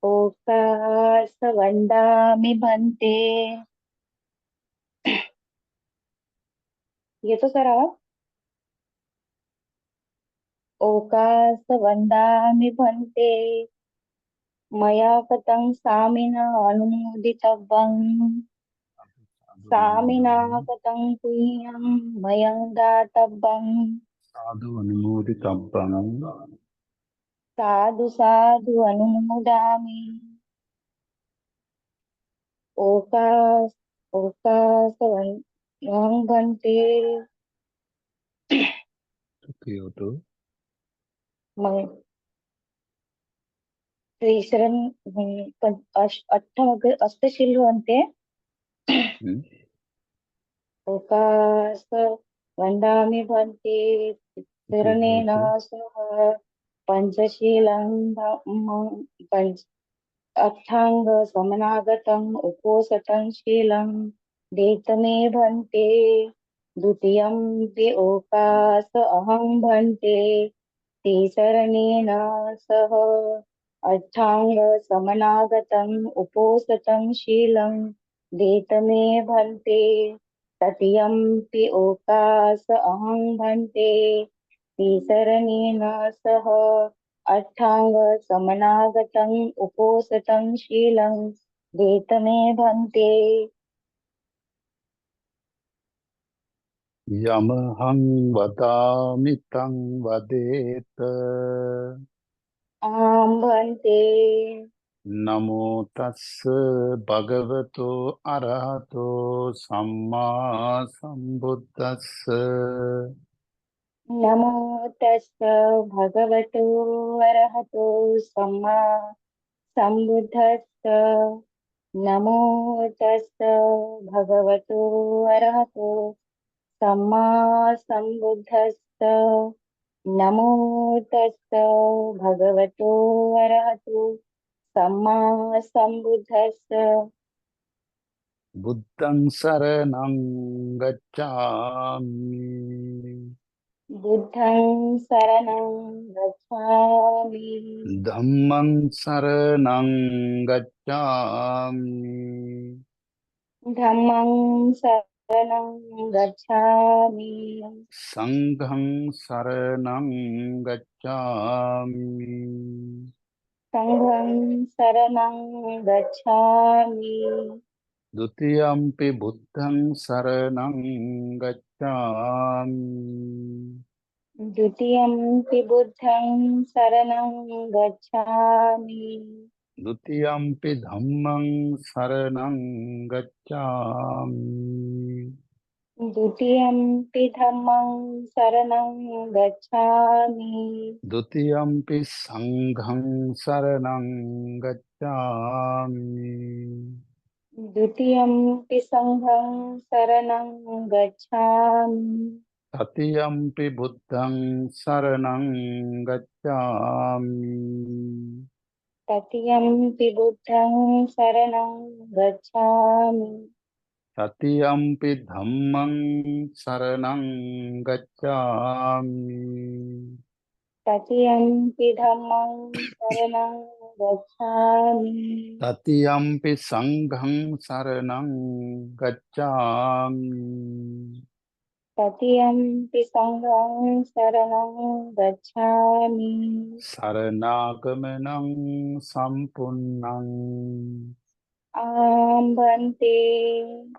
ओकासवंदामि भन्ते। ये तो सर आवाज। ओकासवंदामि भन्ते। मया कतं सामिना अनुमोदितव्यं। साधु सामिना अनुमोदनम कतं पुण्यं मयं दातव्यं। साधु अनुमोदितव्यम साधु साधु अनुमोदामि। ओकास ओकासवंदं भन्ते। सुखियोतु मय श्रीशरण अष्टशिल्वन्ते। उपास वन्दामि भन्ते शरणेन सुखियोतु सह पञ्चशीलं पञ्च अष्टाङ्ग समनागतम् उपोषतं शीलं देतमे भन्ते। द्वितीयं पि ओकास अहं भन्ते शरणेन सह अष्टाङ्ग समनागतम् उपोषतं शीलं देतमे भन्ते। तृतीयंपि ओकास अहं भन्ते शरणेन सह अष्टाङ्ग समनागतम् उपोषतं शीलं देतमे भन्ते। यमहं वदामि तं वदेत आं भन्ते। नमो तस्य भगवतो अरहतो सम्मा सम्बुद्धस्य नमो तस्य भगवतो अरहतो सम्मा सम्बुद्धस्य। नमो तस्य भगवतो अरहतो सम्मा सम्बुद्धस्य। नमो तस्य भगवतो अरहतो सम्मा सम्बुद्धस्य। बुद्धं शरणं गच्छामि बुद्धं शरणं गच्छामि। धम्मं शरणं गच्छामि धम्मं शरणं गच्छामि। संघं शरणं गच्छामि संघं शरणं गच्छामि। द्वितीयंपि बुद्धं शरणं गच्छामि द्वितीयंपि बुद्धं शरणं गच्छामि। द्वितीयंपि धम्मं शरणं गच्छामि द्वितीयंपि धम्मं शरणं गच्छामि। द्वितीयंपि संघं शरणं गच्छामि द्वितीयंपि संघं शरणं गच्छामि। तृतीयंपि बुद्धं शरणं गच्छामि तृतीयंपि बुद्धं शरणं गच्छामि। तृतीयंपि धम्मं शरणं गच्छामि तृतीयंपि धम्मं शरणं गच्छामि। तृतीयंपि संघं शरणं गच्छामि तृतीयंपि संघं शरणं गच्छामि। शरणागमनं सम्पूर्णं आं भन्ते।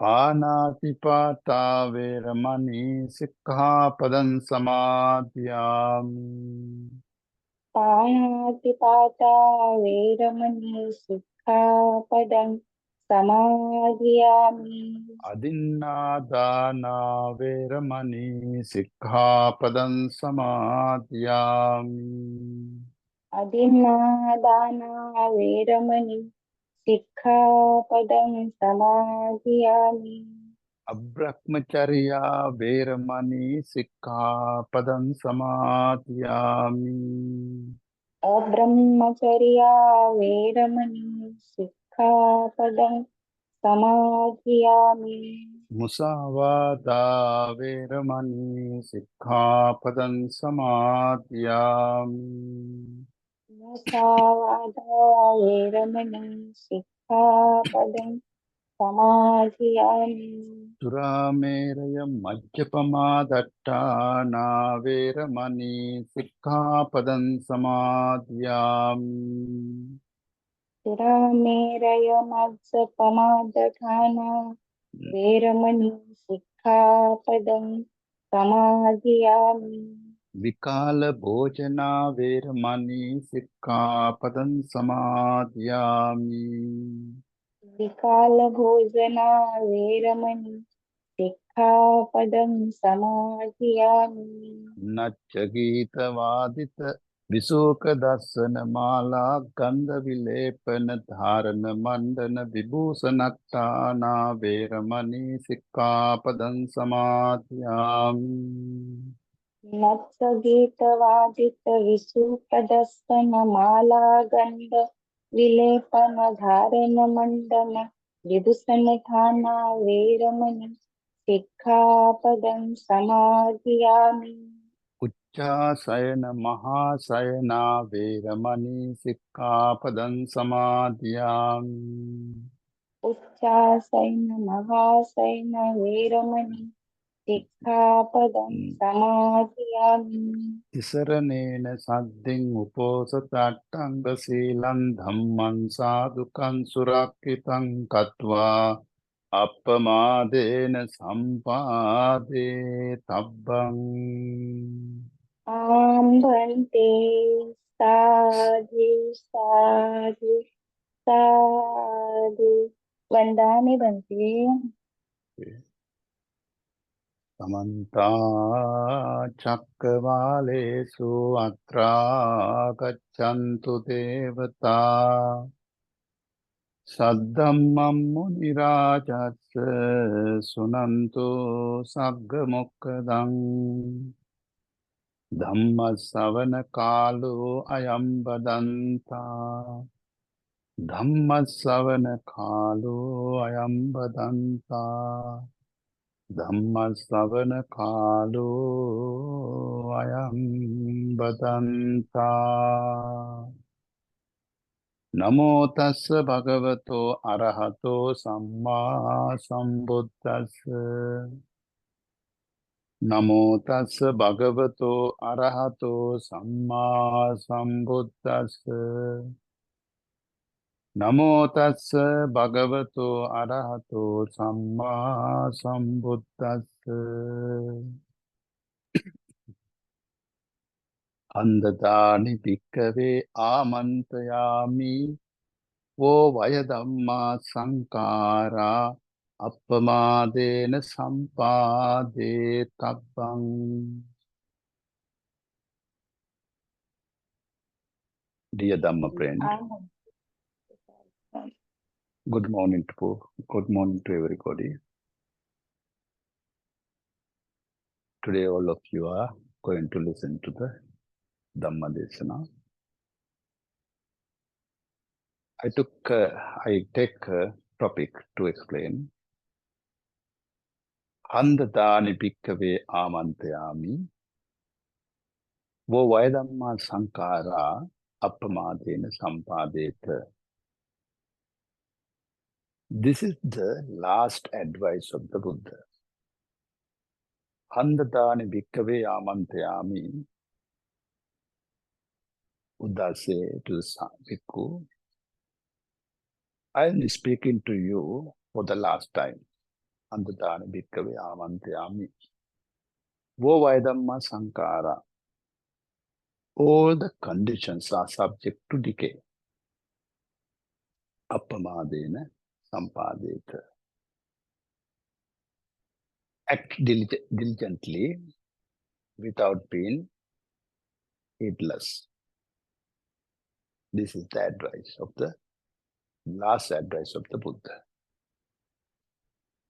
पानातिपाता वैरमणि सिक्खापदं समादयामि पाणातिपाता वैरमणि सिक्खापदं समाधियामि। अदिन्नादाना वैरमणि सिक्खापदं समादयामि अदिन्नादाना वैरमणि सिक्खापदं समाधियामि। अब्रह्मचर्या वैरमणि सिक्खापदं समादयामि अब्रह्मचर्या वैरमणि सिक्खापदं समाधियामि। मुसावादा वैरमणि सिक्खापदं समादयामि මුසාවාදා වේරමණී සික්ඛාපදං සමාදියාමි. Surameraya Majjapamadatthana Veramani Sikkhapadan Samadhyami. සුරාමේරය මග්ග පමාදඨානා වේරමණී සික්ඛාපදං සමාදියාමි. Vikala Bhojana Veramani Sikkhapadan Samadhyami. විකාල භෝජනා වේරමණී සික්ඛාපදං සමාදියාමි. Nachagita Vadita Visuka Dasana Mala Gandha Vilepana Dharana Mandana Vibhusanattana Veramani Sikkhapadan Samadhyami. නත්ථ ගීත වාදිත විසුපදස්සන මාලා ගන්ධ විලේපන ධාරණ මණ්ඩන විදුසන ථානා වේරමණී සික්ඛාපදං සමාදියාමි. Uchchasayana Mahasayana Veramani Sikkhapadan Samadhyami. උච්චාසයින මහාසයින වේරමණී සික්ඛාපදං සමාදියාමි. Tisaranena Saddhin Uposathattanga Silan Dhamman Sadhukan Surakitan Katva Appamadena Sampade Tabbang. ආම්බන්තේ සාදු සාදු සාදු වන්දාමි බන්තේ. Samanta Chakravalesu Atra Gaccantu Devata Saddhammam Munirajassa Sunantu Saggamokkadam Dhamma Savana Kalu Ayam Badanta Dhamma Savana Kalu Ayam Badanta Dhamma Savana Kalu Ayam Badanta. Namo tassa bhagavato arahato samma sambuddhassa. Namo tassa bhagavato arahato samma sambuddhassa. Namo tassa bhagavato arahato samma sambuddhassa. Andadani bhikkave amantayami vo vayadhamma sankara appamadena sampade tabbang. Dear Dhamma friend, good morning to everybody. Today all of you are going to listen to the Dhamma Desana. I take a topic to explain. Handadani bhikkave amantayami vo vayadhamma sankara appamadena sampadeta. This is the last advice of the Buddha. Handadani bhikkave amantayami. Buddha said to the bhikkhu, I am speaking to you for the last time. Handadani bhikkave amantayami vo vayadhamma sankara. All the conditions are subject to decay. Appamadena sampadeta. Act diligently without being heedless. This is the advice of the last advice of the Buddha.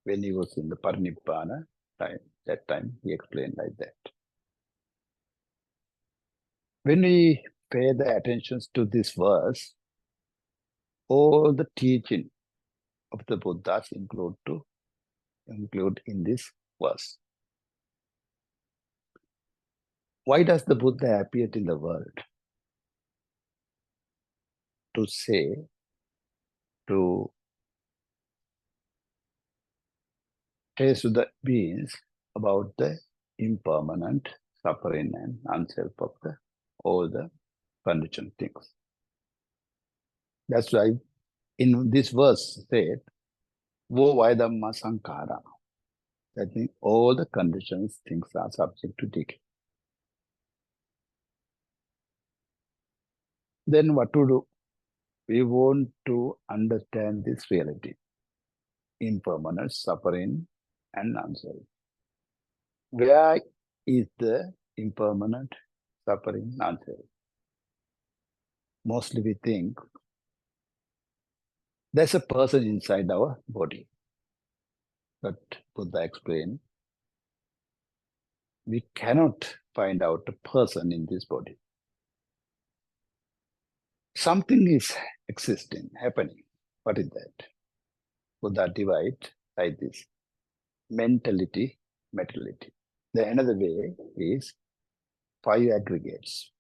When he was in the Parinibbana time, that time he explained like that. When we pay the attention to this verse, all the teaching of the Buddhas include in this verse. Why does the Buddha appear in the world? to say, to taste the beings about the impermanent suffering and unself of all the conditioned things. That's why in this verse said, Vo Vaidhamma Sankara. That means all the conditions, things are subject to decay. Then what to do? We want to understand this reality, impermanent, suffering, and unself. Where is the impermanent, suffering, unself? Mostly we think there's a person inside our body. But Buddha explained, we cannot find out a person in this body. Something is existing, happening. What is that? Buddha divide like this: mentality, materiality. The another way is five aggregates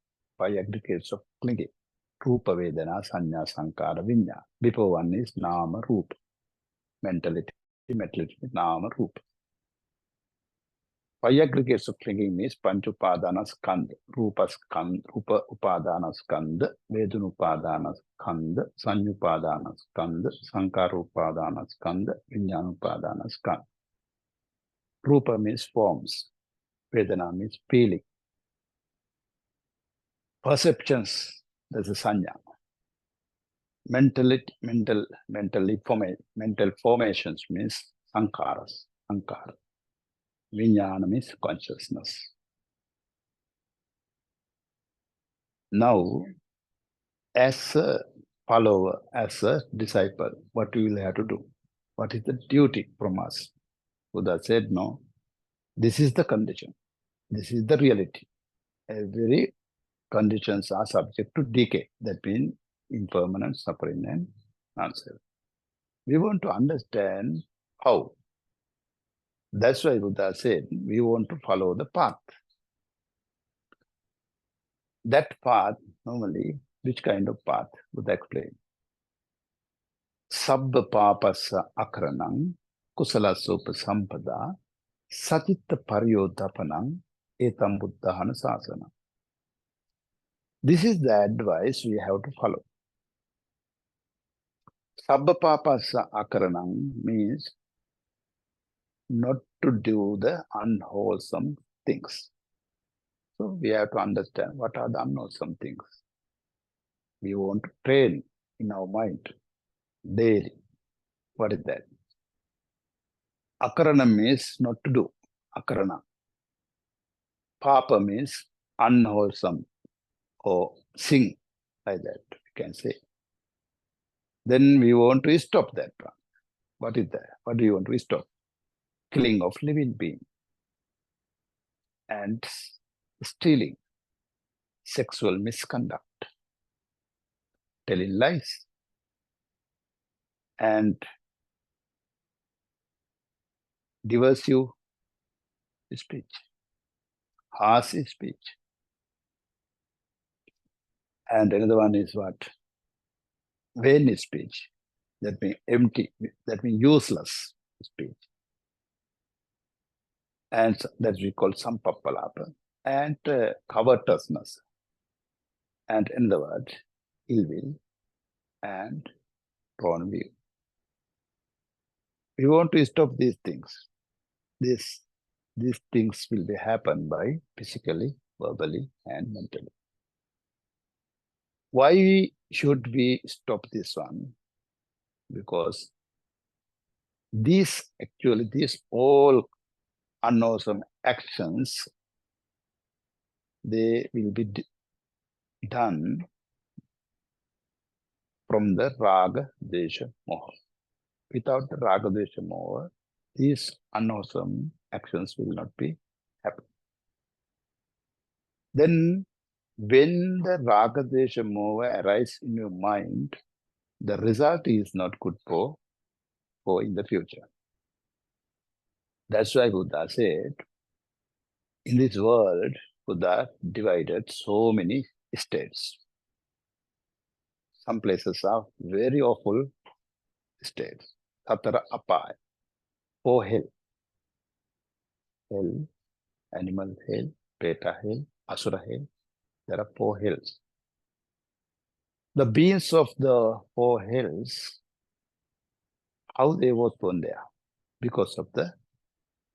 of clinging. Rupa, Vedana, Sanya, Sankara, Vinya. Before one is Nama, Rupa. Mentality, materiality, Nama, Rupa. Five aggregates of clinging means Panchupadana Skandha, Rupa Skandha, Rupa Upadana Skandha, Vedana Upadana Skandha, Sanyupadana Skandha, Sankara Upadana Skandha, Vinyana Upadana Skandha. Rupa means forms, Vedana means feeling. Perceptions, that's a Sanya. Mental formations means Sankaras, Sankara. Vinyana means consciousness. Now, as a follower, as a disciple, what we will have to do? What is the duty from us? Buddha said, no, this is the condition. This is the reality. Every conditions are subject to decay. That means impermanent, suffering, and unself. We want to understand how. That's why Buddha said, we want to follow the path. That path, normally, which kind of path? Buddha explained. Sabba papasa akranam kusala sopa sampada satitta paryodapanam etam buddhana sasana. This is the advice we have to follow. Sabba papasa akaranam means not to do the unwholesome things. So we have to understand what are the unwholesome things. We want to train in our mind daily. What is that? Akarana means not to do. Akarana. Papa means unwholesome or sin, like that, we can say. Then we want to stop that one. What is that? What do you want to stop? Killing of living being and stealing, sexual misconduct, telling lies, and divisive speech, harsh speech. And another one is what? Vain speech. That means empty, that means useless speech. And that we call sampapalapa. And covetousness. And in the word, ill will and wrong view. We want to stop these things. These things will be happen by physically, verbally, and mentally. Why should we stop this one? Because these all unwholesome actions, they will be done from the raga, desha, moha. Without the raga, desha, moha, these unwholesome actions will not be happen. Then, when the raga, desha, moha arise in your mind, the result is not good for in the future. That's why Buddha said, in this world, Buddha divided so many states. Some places are very awful states. Tatara apaya, four hell. Hell, animal hell, preta hell, asura hell. There are four hells. The beings of the four hells, how they were thrown there? Because of the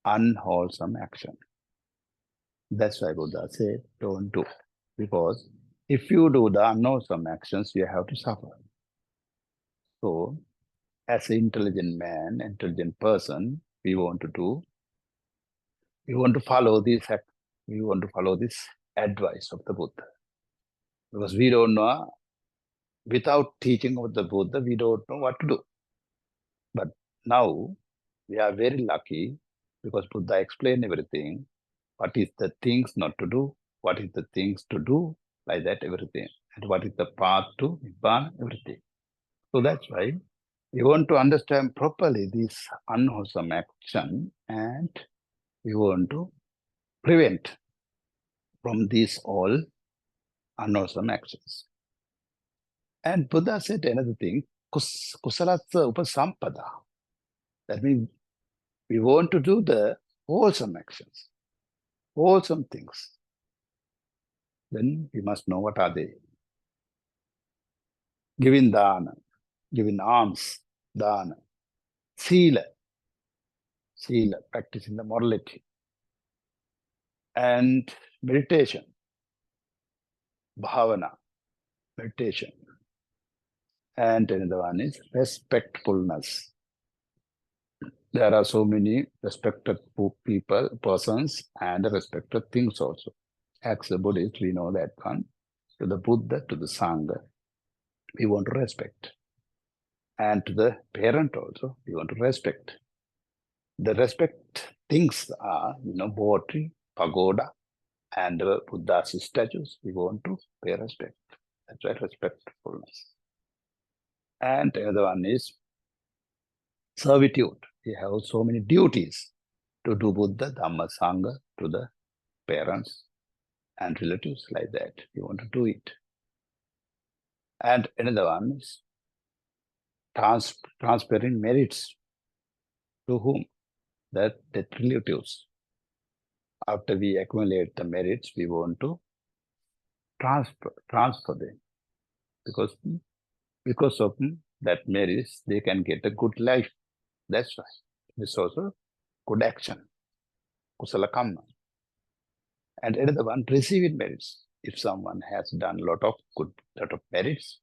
unwholesome action. That's why Buddha said, don't do. Because if you do the unwholesome actions, you have to suffer. So, as an intelligent man, intelligent person, we want to follow this advice of the Buddha. Because we don't know, without teaching of the Buddha, we don't know what to do. But now we are very lucky because Buddha explained everything. What is the things not to do? What is the things to do? Like that, everything. And what is the path to Nibbana? Everything. So that's why we want to understand properly this unwholesome action, and we want to prevent from these all unwholesome actions. And Buddha said another thing, kusalatsa upasampada. That means we want to do the wholesome actions, wholesome things. Then we must know what are they. Giving dana, giving alms, dana, sila, practicing the morality, and meditation, bhavana, meditation. And another one is respectfulness. There are so many respected people, persons, and respected things also. As a Buddhist, we know that one. To the Buddha, to the Sangha, we want to respect. And to the parent also, we want to respect. The respect things are, Bodhi, pagoda, and Buddha's statues. We want to pay respect. That's right, respectfulness. And another one is servitude. We have so many duties to do Buddha, Dhamma, Sangha, to the parents and relatives, like that. We want to do it. And another one is transferring merits. To whom? That relatives. After we accumulate the merits, we want to transfer them. Because of that merits, they can get a good life. That's why. This is also good action. Kusala kamma. And another one, receiving merits. If someone has done lot of merits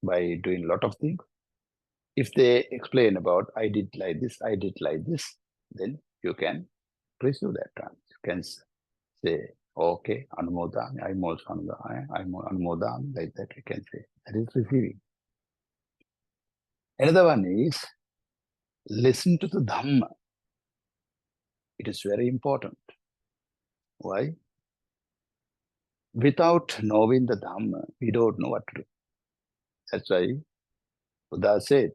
by doing a lot of things, if they explain about I did like this, then you can receive that one. You can say, okay, anumodami, I'm anumodami, like that we can say. That is receiving. Another one is listen to the Dhamma. It is very important. Why? Without knowing the Dhamma, we don't know what to do. That's why Buddha said,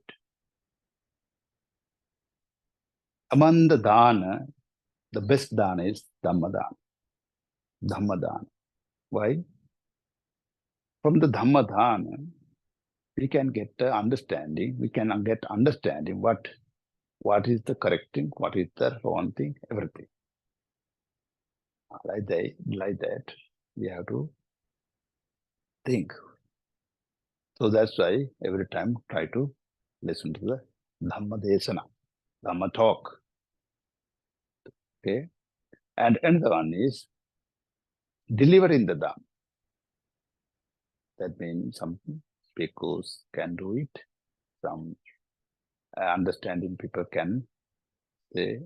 among the dana, the best dana is Dhamma dana. Dhamma dana. Why? From the Dhamma dana, we can get understanding. We can get understanding what is the correct thing, what is the wrong thing, everything. Like that, we have to think. So that's why every time try to listen to the Dhamma desana, Dhamma talk. Okay. And another one is delivering the Dhamma. That means some bhikkhus can do it. Some understanding people can say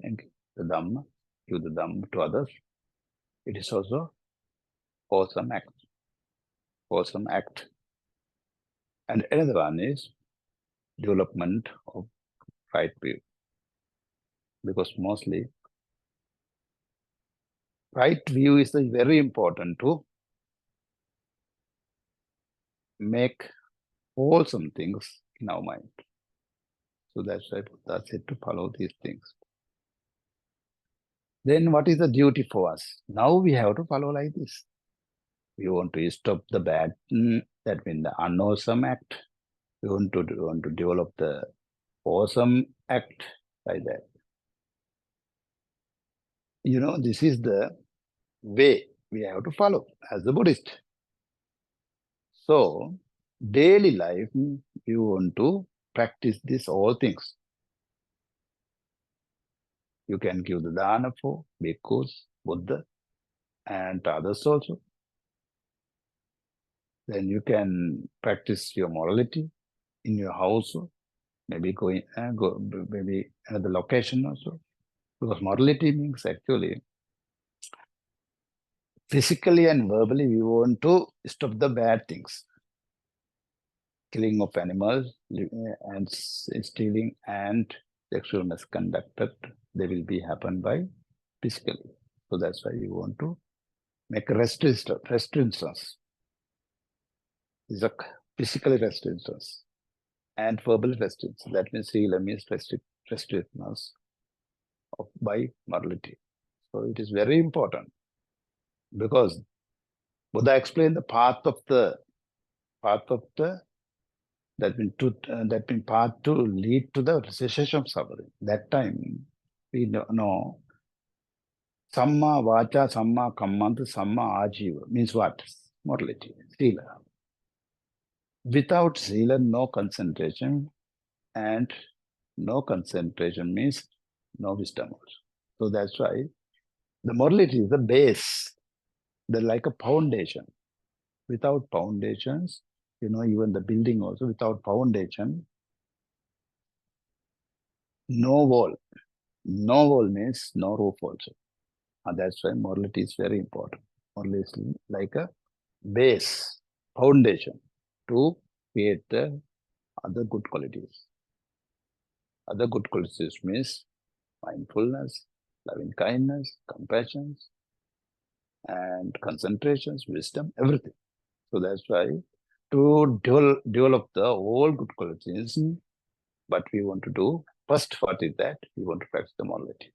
the Dhamma, give the Dhamma to others. It is also wholesome act. Wholesome act. And another one is development of right view. Because mostly right view is very important to make wholesome things in our mind. So that's why Buddha said to follow these things. Then what is the duty for us? Now we have to follow like this. We want to stop the bad That means the unwholesome act. We want to develop the wholesome act, like that. This is the way we have to follow as a Buddhist. So, daily life, you want to practice this all things. You can give the dana for bhikkhus, Buddha, and others also. Then you can practice your morality in your house, maybe maybe another location also. Because morality means actually physically and verbally we want to stop the bad things. Killing of animals and stealing and sexual misconduct, they will be happen by physically. So that's why you want to make restrictions. These are physical restrictions and verbal restrictions. That means sila means restrictions by morality. So it is very important because Buddha explained the path of the that means path to lead to the cessation of suffering. That time we know Samma Vacha, Samma Kammanta, Samma Ajiva means what? Morality, Sila. Without Sila, no concentration, and no concentration means no wisdom also. So that's why the morality is the base, like a foundation. Without foundations, even the building also, without foundation, no wall. No wall means no roof also. And that's why morality is very important. Morality is like a base, foundation to create the other good qualities. Other good qualities means mindfulness, loving kindness, compassion, and concentrations, wisdom, everything. So that's why to develop the all good qualities, what we want to do, first what is that? We want to practice the morality.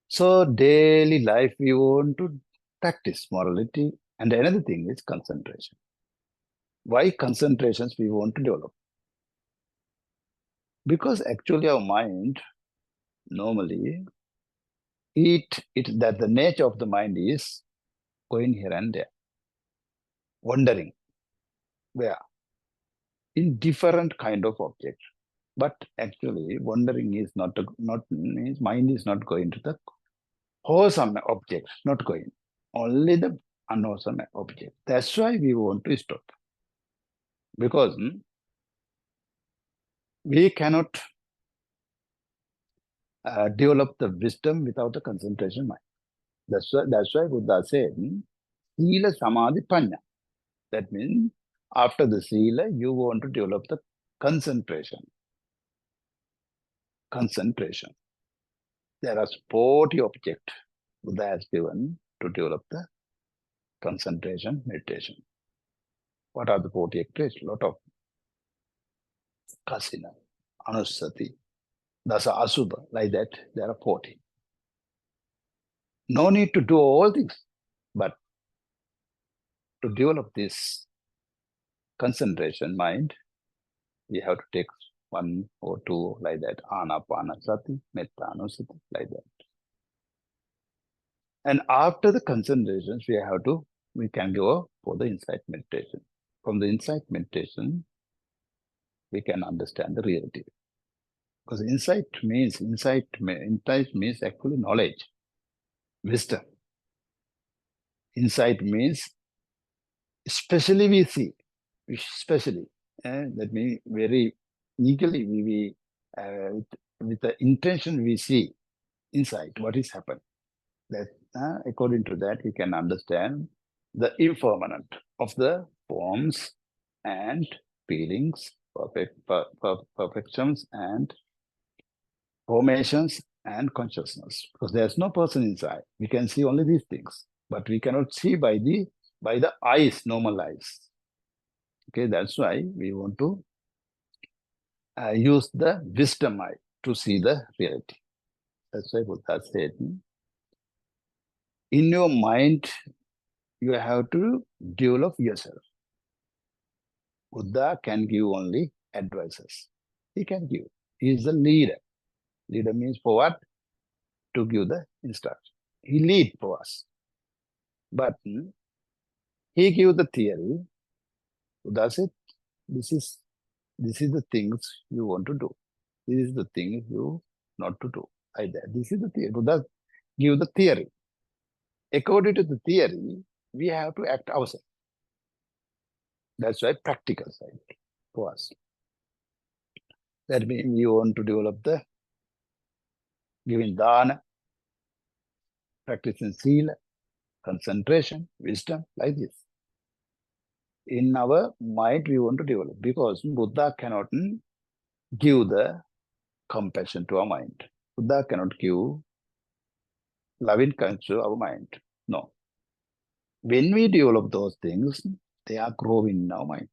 So daily life, we want to practice morality. And another thing is concentration. Why concentrations we want to develop? Because actually our mind normally that the nature of the mind is going here and there, wandering where in different kind of objects. But actually wandering is not means mind is not going to the wholesome object, not going. Only the unwholesome object. That's why we want to stop. Because we cannot develop the wisdom without a concentration mind. That's why Buddha said, Sila Samadhi Panya. That means after the Sila, you want to develop the concentration. Concentration. There are 40 objects Buddha has given to develop the concentration meditation. What are the 40 objects? A lot of kasina, anusati, dasa asubha, like that. There are 40. No need to do all things, but to develop this concentration mind, we have to take one or two like that, anapanasati, metta-anusati, like that. And after the concentrations, we can go for the insight meditation. From the insight meditation, we can understand the reality. Because insight means actually knowledge, wisdom. Insight means especially we see, especially. That means very eagerly with the intention we see inside what is happened. That according to that we can understand the impermanent of the forms and feelings, perfections and formations and consciousness. Because there's no person inside. We can see only these things, but we cannot see by the eyes, normal eyes. Okay, that's why we want to use the wisdom eye to see the reality. That's why Buddha said, in your mind, you have to develop yourself. Buddha can give only advices. He can give. He is the leader. Leader means for what? To give the instruction. He lead for us. But he give the theory. Buddha said, this is the things you want to do. This is the thing you not to do. Either. This is the theory. Buddha give the theory. According to the theory, we have to act ourselves. That's why practical side for us. That means we want to develop the giving dana, practicing sila, concentration, wisdom, like this. In our mind, we want to develop because Buddha cannot give the compassion to our mind. Buddha cannot give loving kindness to our mind. No. When we develop those things, they are growing in our mind.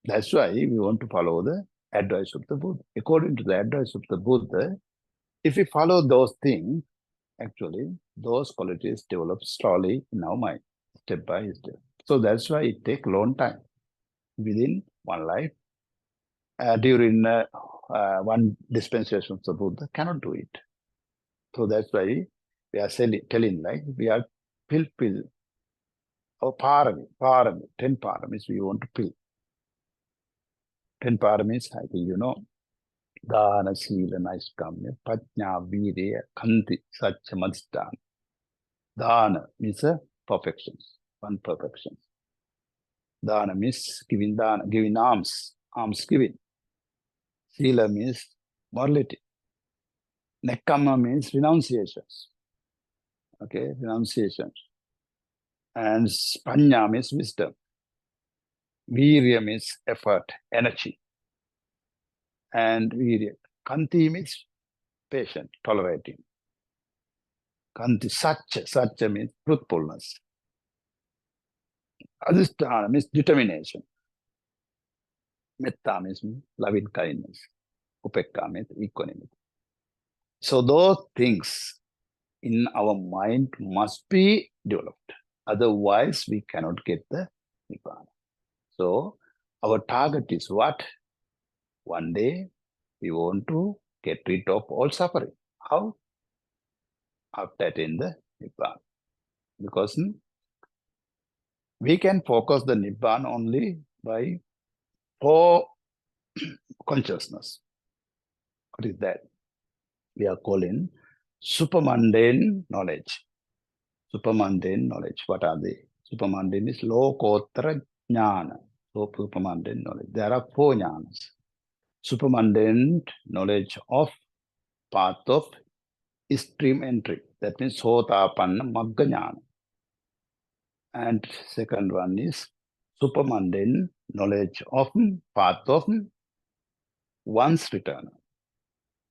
That's why we want to follow the advice of the Buddha. According to the advice of the Buddha, if we follow those things, actually, those qualities develop slowly in our mind, step by step. So that's why it takes a long time. Within one life, during one dispensation of the Buddha, cannot do it. So that's why we are telling like we are fill our parami, 10 paramis we want to fill. 10 paramis, I think you know, Dana, Sila, Naiskamya, Pajna, Virya, Kanti, Satya, Madhisthana. Dana means perfection, one perfection. Dana means giving alms giving. Sila means morality. Nekkhamma means renunciations. Okay, renunciation. And Panya means wisdom. Virya means effort, energy. And Virya. Kanti means patient, tolerating. Kanti, Satya means truthfulness. Adhisthana means determination. Metta means loving kindness. Upekka means equanimity. So those things in our mind must be developed. Otherwise, we cannot get the Nibbana. So our target is what? One day, we want to get rid of all suffering. How? After attaining the Nibbana. Because we can focus the Nibbana only by 4 consciousness. What is that? We are calling supermundane knowledge. Supermundane knowledge. What are they? Supermundane is lokottara jnana. So supermundane knowledge. There are 4 jnanas. Supermundane knowledge of path of stream entry. That means sotapanna magga jnana. And second one is supermundane knowledge of path of one's return.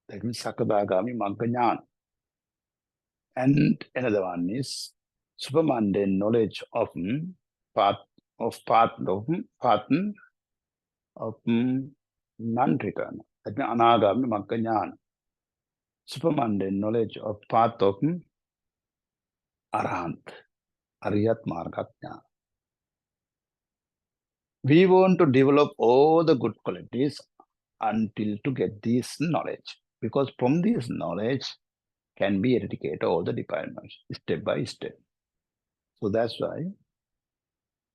That means sakadagami magga jnana. And another one is supermundane knowledge of path of non-return. That means anagami magga jnana. Supermundane knowledge of path of arahant, ariyat marga jnana. We want to develop all the good qualities until to get this knowledge. Because from this knowledge can be eradicated all the defilements, step by step. So that's why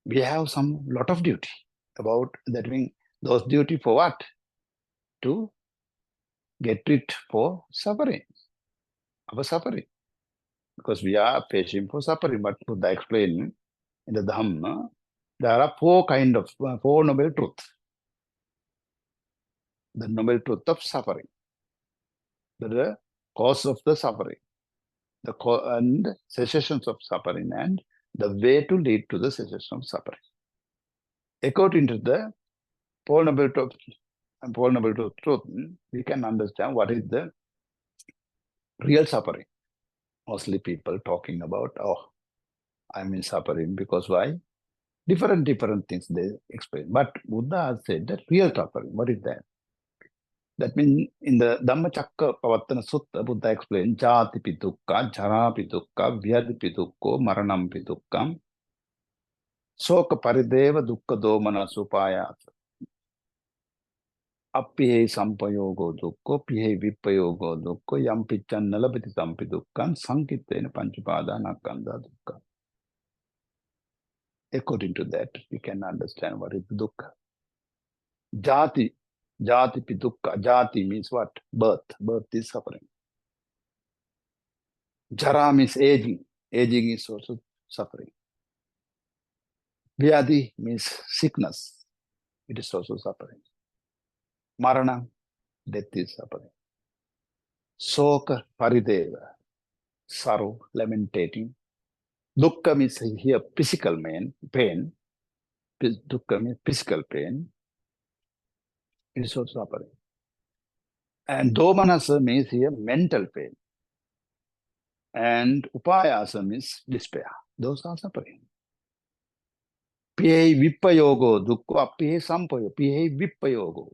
we have some lot of duty about that. Means those duty for what? To get rid for suffering, our suffering. Because we are facing for suffering. But Buddha explained in the Dhamma, there are 4 noble truths. The noble truth of suffering, the cause of the suffering, and cessations of suffering, and the way to lead to the cessation of suffering. According to the Four Noble Truth, we can understand what is the real suffering. Mostly people talking about, oh, I'm in suffering because why? Different things they explain. But Buddha said that real suffering, what is that? That means in the Dhammacakkappavattana Sutta, Buddha explained, Jati pi dukkha, jara pi dukkha, vyadhi pi dukkha, maranam pi dukkha, Soka parideva dukkha domana supayat. Appihe sampayogo dukkho, pihe vipayogo dukkho, yam picchan nalabati sampi dukkhan, sankittena panchapada nakanda dukkha. According to that, we can understand what is dukkha. Jati, jati pi dukkha. Jati means what? Birth. Birth is suffering. Jara means aging. Aging is also suffering. Vyadi means sickness. It is also suffering. Marana, death is suffering. Soka parideva, sorrow, lamentating. Dukkha means here physical pain. Dukkha means physical pain. It is also suffering. And domanasa means here mental pain. And upayasa means despair. Those are suffering. Pihe vipayogo dukkho, appihe sampayo. Pihe vipayogo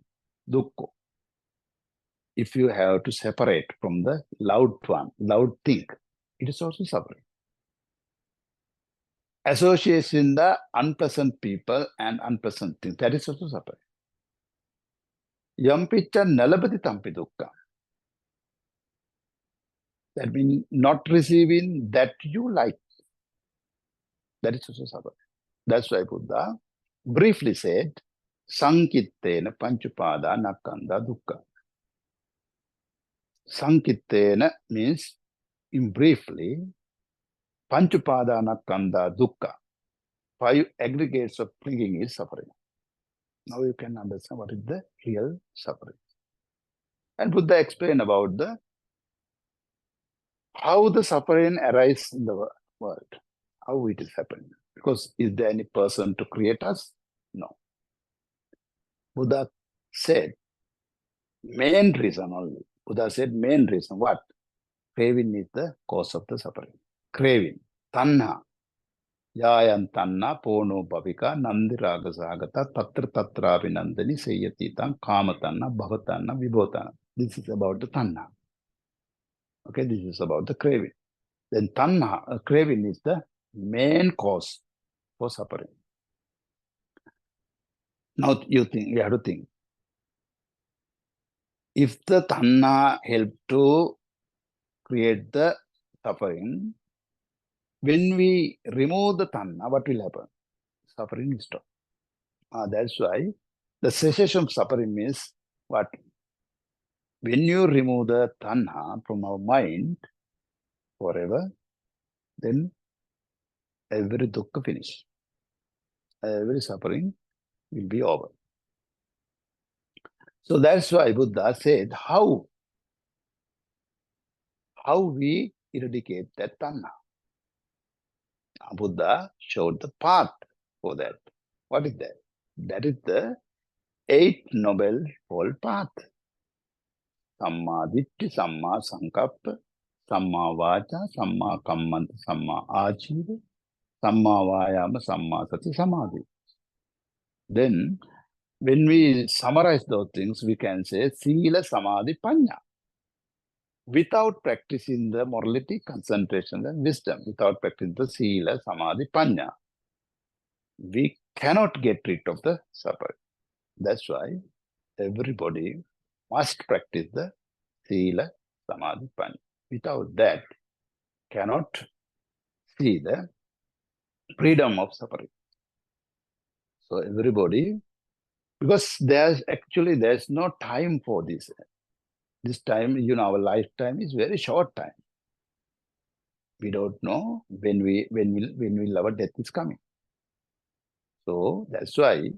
dukkho. If you have to separate from the loud one, loud thing, it is also suffering. Association the unpleasant people and unpleasant things, that is also suffering. Yampicha nalabati tampi dukkha. That means not receiving that you like. That is also suffering. That's why Buddha briefly said, Sankittena panchupada nakanda dukkha. Sankittena means, in briefly, panchupada nakanda dukkha. 5 aggregates of clinging is suffering. Now you can understand what is the real suffering. And Buddha explained about how the suffering arises in the world, how it is happening. Because is there any person to create us? No. Buddha said, main reason only. Buddha said, main reason. What? Craving is the cause of the suffering. Craving. Tanha. Yayan tanna pono bhavika nandi ragasagata tatra tatra abhinandani seyatitam kamatanna bhavatanna vibhotanna. This is about the tanha. Okay, this is about the craving. Then tanha, craving is the main cause for suffering. Now you have to think. If the tanha help to create the suffering, when we remove the tanha, what will happen? Suffering will stop. That's why the cessation of suffering means what? When you remove the tanha from our mind forever, then every dukkha finish. Every suffering will be over. So that's why Buddha said how we eradicate that tanha. Buddha showed the path for that. What is that? That is the 8 Noble Fold Path. Samma Ditti, Samma Sankappa, Samma Vacha, Samma Kammanta, Samma Achiva, Samma Vayama, Samma Sati, Samadhi. Then, when we summarize those things, we can say Sila, Samadhi, Panya. Without practicing the morality, concentration, and wisdom, without practicing the Sila, Samadhi, Panya, we cannot get rid of the suffering. That's why everybody must practice the Sila, Samadhi, Panya. Without that, cannot see the freedom of suffering. So everybody, because there's no time for this. This time, our lifetime is very short time. We don't know when our death is coming. So that's why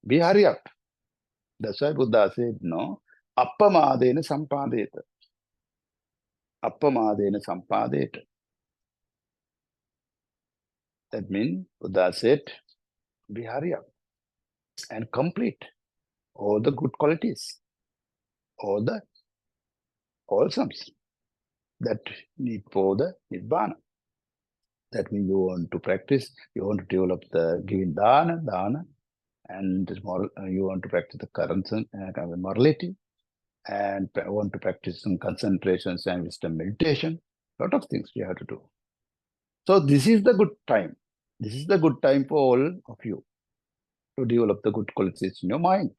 we hurry up. That's why Buddha said, no, appamadena sampadeta. Appamadena sampadeta. That means Buddha said, we hurry up and complete all the good qualities, all the wholesomes that need for the Nibbana. That means you want to practice, you want to develop the giving dana, and you want to practice the current morality, and want to practice some concentrations and wisdom meditation. Lot of things you have to do. So this is the good time. This is the good time for all of you to develop the good qualities in your mind.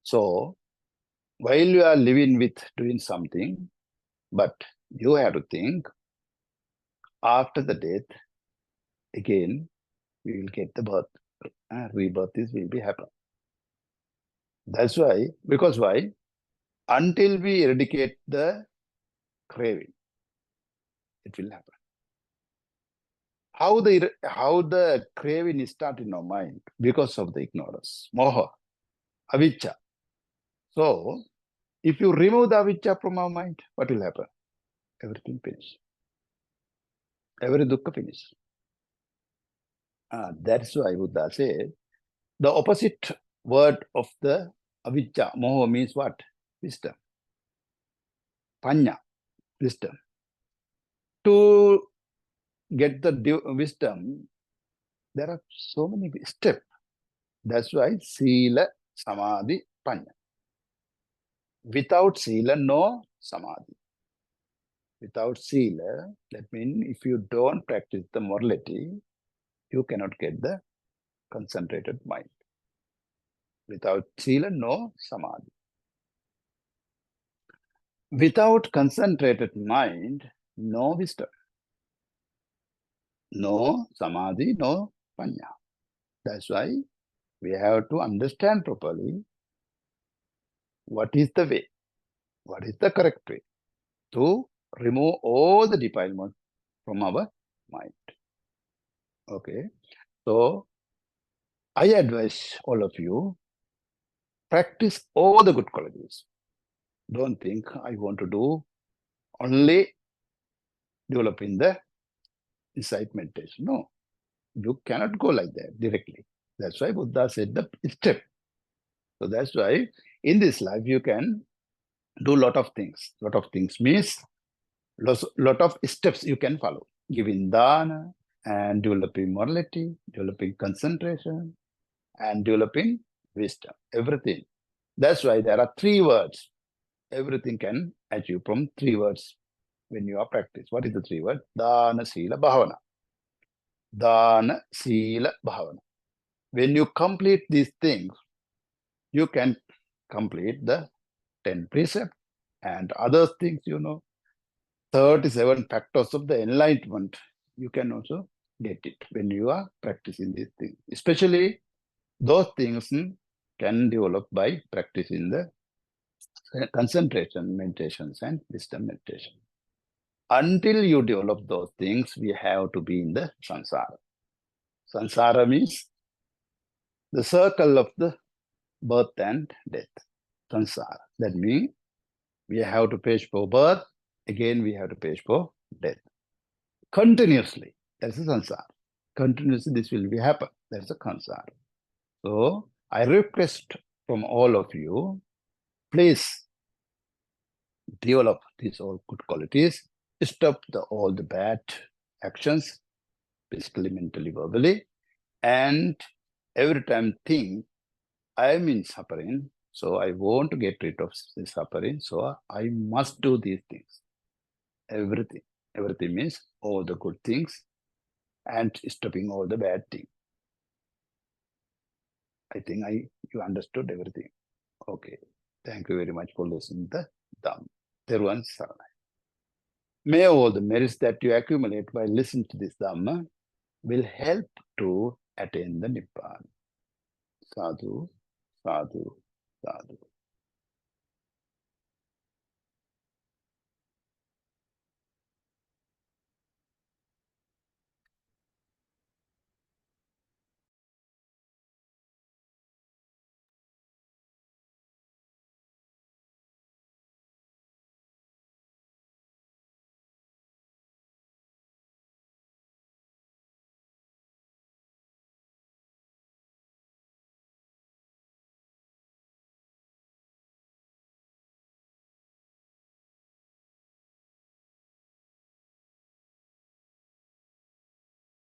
So, while you are living with doing something, but you have to think, after the death, again, we will get the birth. Rebirth will be happen. That's why, because why? Until we eradicate the craving, it will happen. How the craving start in our mind? Because of the ignorance, moha, avijja. So, if you remove the avijja from our mind, what will happen? Everything finish. Every dukkha finish. That's why Buddha said, the opposite word of the avijja, moha means what? Wisdom. Panya, wisdom. To get the wisdom, there are so many steps. That's why Sila, Samadhi, Panya. Without Sila, no Samadhi. Without Sila, that means if you don't practice the morality, you cannot get the concentrated mind. Without Sila, no Samadhi. Without concentrated mind, no wisdom. No Samadhi, no Panya. That's why we have to understand properly what is the way, what is the correct way to remove all the defilements from our mind. Okay. So I advise all of you, practice all the good qualities. Don't think I want to do only developing the insight meditation. No, you cannot go like that directly. That's why Buddha said the step. So that's why in this life you can do a lot of things. Lot of things means lot of steps you can follow. Giving dana and developing morality, developing concentration, and developing wisdom. Everything. That's why there are 3 words. Everything can achieve from 3 words when you are practice. What is the 3 words? Dana, Sila, Bhavana. Dana, Sila, Bhavana. When you complete these things, you can complete the 10 precepts and other things, 37 factors of the enlightenment. You can also get it when you are practicing these things. Especially those things can develop by practicing the concentration meditations and wisdom meditation. Until you develop those things, we have to be in the samsara. Samsara means the circle of the birth and death. Samsara. That means we have to pay for birth, again we have to pay for death. Continuously. That's a samsara. Continuously this will be happen. That's a samsara. So I request from all of you, please develop these all good qualities, stop all the bad actions, physically, mentally, verbally, and every time think, I am in suffering, so I want to get rid of this suffering, so I must do these things. Everything. Everything means all the good things and stopping all the bad things. I think you understood everything. Okay. Thank you very much for listening to the Dhamma. Teruvan Saranai. May all the merits that you accumulate by listening to this Dhamma will help to attain the Nibbana. Sadhu, sadhu, sadhu.